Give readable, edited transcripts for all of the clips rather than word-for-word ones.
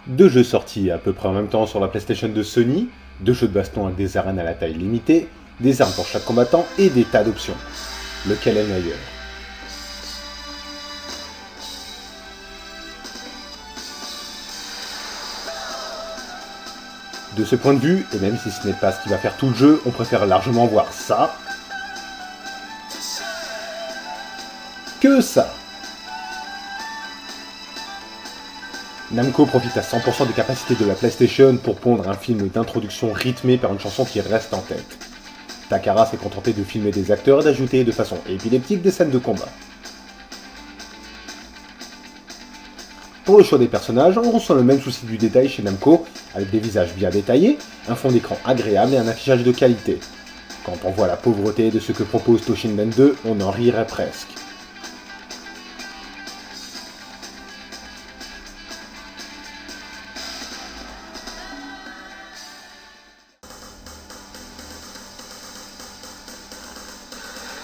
Deux jeux sortis à peu près en même temps sur la PlayStation de Sony, deux jeux de baston avec des arènes à la taille limitée, des armes pour chaque combattant et des tas d'options. Lequel est le meilleur? De ce point de vue, et même si ce n'est pas ce qui va faire tout le jeu, on préfère largement voir ça que ça. Namco profite à 100% des capacités de la PlayStation pour pondre un film d'introduction rythmé par une chanson qui reste en tête. Takara s'est contenté de filmer des acteurs et d'ajouter de façon épileptique des scènes de combat. Pour le choix des personnages, on ressent le même souci du détail chez Namco, avec des visages bien détaillés, un fond d'écran agréable et un affichage de qualité. Quand on voit la pauvreté de ce que propose Toshinden 2, on en rirait presque.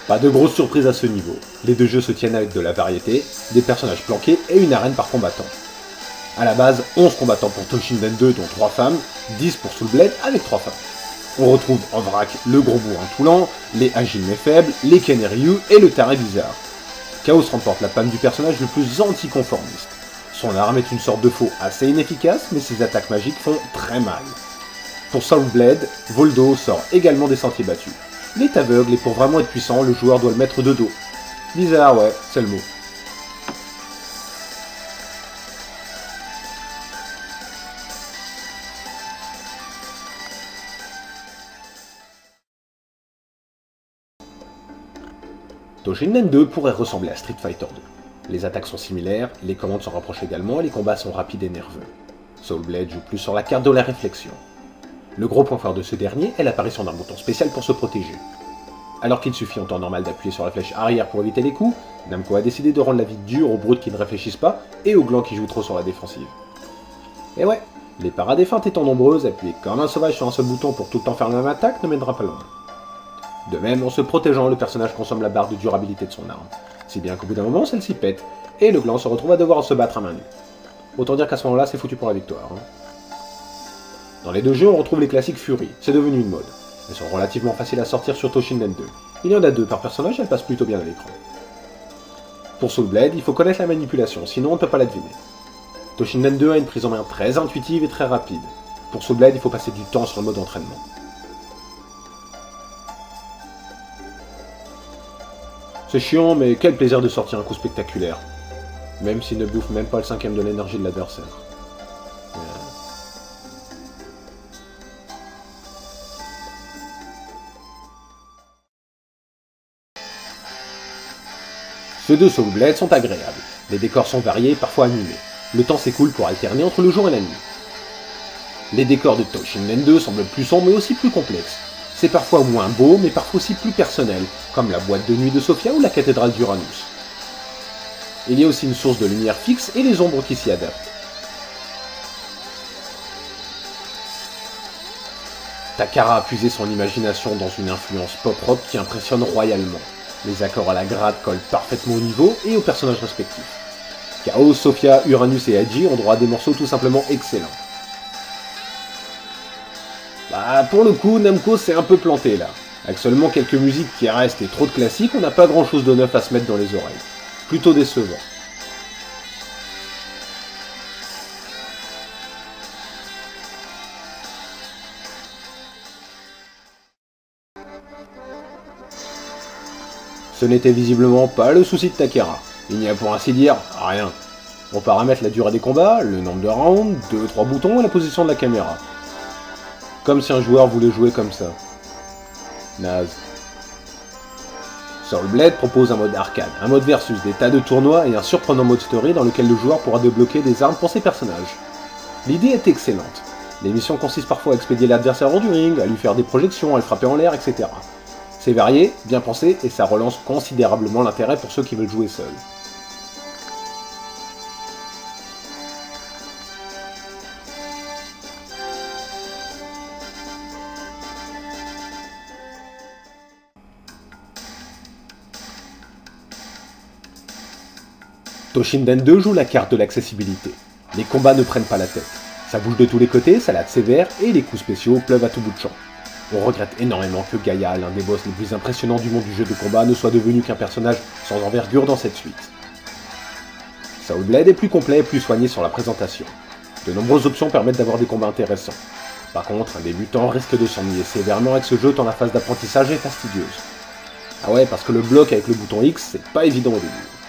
Pas de grosses surprises à ce niveau. Les deux jeux se tiennent avec de la variété, des personnages planqués et une arène par combattant. A la base, 11 combattants pour Toshinden 2 dont 3 femmes, 10 pour Soul Blade avec 3 femmes. On retrouve en vrac le gros bourrin Toulan, les agiles mais faibles, les Ken et Ryu et le taré bizarre. Chaos remporte la palme du personnage le plus anticonformiste. Son arme est une sorte de faux assez inefficace, mais ses attaques magiques font très mal. Pour Soul Blade, Voldo sort également des sentiers battus. Il est aveugle et pour vraiment être puissant, le joueur doit le mettre de dos. Bizarre, ouais, c'est le mot. Toshinden 2 pourrait ressembler à Street Fighter 2. Les attaques sont similaires, les commandes s'en rapprochent également et les combats sont rapides et nerveux. Soul Blade joue plus sur la carte de la réflexion. Le gros point fort de ce dernier est l'apparition d'un bouton spécial pour se protéger. Alors qu'il suffit en temps normal d'appuyer sur la flèche arrière pour éviter les coups, Namco a décidé de rendre la vie dure aux brutes qui ne réfléchissent pas et aux glands qui jouent trop sur la défensive. Et ouais, les parades et feintes étant nombreuses, appuyer comme un sauvage sur un seul bouton pour tout le temps faire la même attaque ne mènera pas loin. De même, en se protégeant, le personnage consomme la barre de durabilité de son arme, si bien qu'au bout d'un moment, celle-ci pète, et le gland se retrouve à devoir se battre à main nue. Autant dire qu'à ce moment-là, c'est foutu pour la victoire. Dans les deux jeux, on retrouve les classiques Fury, c'est devenu une mode. Elles sont relativement faciles à sortir sur Toshinden 2. Il y en a 2 par personnage et elles passent plutôt bien à l'écran. Pour Soul Blade, il faut connaître la manipulation, sinon on ne peut pas la deviner. Toshinden 2 a une prise en main très intuitive et très rapide. Pour Soul Blade, il faut passer du temps sur le mode entraînement. C'est chiant, mais quel plaisir de sortir un coup spectaculaire. Même s'il ne bouffe même pas le 5ème de l'énergie de l'adversaire. Ceux de Soul Blade sont agréables. Les décors sont variés et parfois animés. Le temps s'écoule pour alterner entre le jour et la nuit. Les décors de Toshinden 2 semblent plus sombres mais aussi plus complexes. C'est parfois moins beau, mais parfois aussi plus personnel, comme la boîte de nuit de Sophia ou la cathédrale d'Uranus. Il y a aussi une source de lumière fixe et les ombres qui s'y adaptent. Takara a puisé son imagination dans une influence pop-rock qui impressionne royalement. Les accords à la grade collent parfaitement au niveau et aux personnages respectifs. Chaos, Sophia, Uranus et Haji ont droit à des morceaux tout simplement excellents. Bah, pour le coup, Namco s'est un peu planté là. Avec seulement quelques musiques qui restent et trop de classiques, on n'a pas grand chose de neuf à se mettre dans les oreilles. Plutôt décevant. Ce n'était visiblement pas le souci de Takara. Il n'y a pour ainsi dire rien. On paramètre la durée des combats, le nombre de rounds, 2-3 boutons et la position de la caméra. Comme si un joueur voulait jouer comme ça. Naze. Soul Blade propose un mode arcade, un mode versus, des tas de tournois et un surprenant mode story dans lequel le joueur pourra débloquer des armes pour ses personnages. L'idée est excellente. Les missions consistent parfois à expédier l'adversaire hors du ring, à lui faire des projections, à le frapper en l'air, etc. C'est varié, bien pensé, et ça relance considérablement l'intérêt pour ceux qui veulent jouer seuls. Toshinden 2 joue la carte de l'accessibilité. Les combats ne prennent pas la tête. Ça bouge de tous les côtés, salade sévère, et les coups spéciaux pleuvent à tout bout de champ. On regrette énormément que Gaïa, l'un des boss les plus impressionnants du monde du jeu de combat, ne soit devenu qu'un personnage sans envergure dans cette suite. Soul Blade est plus complet et plus soigné sur la présentation. De nombreuses options permettent d'avoir des combats intéressants. Par contre, un débutant risque de s'ennuyer sévèrement avec ce jeu tant la phase d'apprentissage est fastidieuse. Ah ouais, parce que le bloc avec le bouton X, c'est pas évident au début.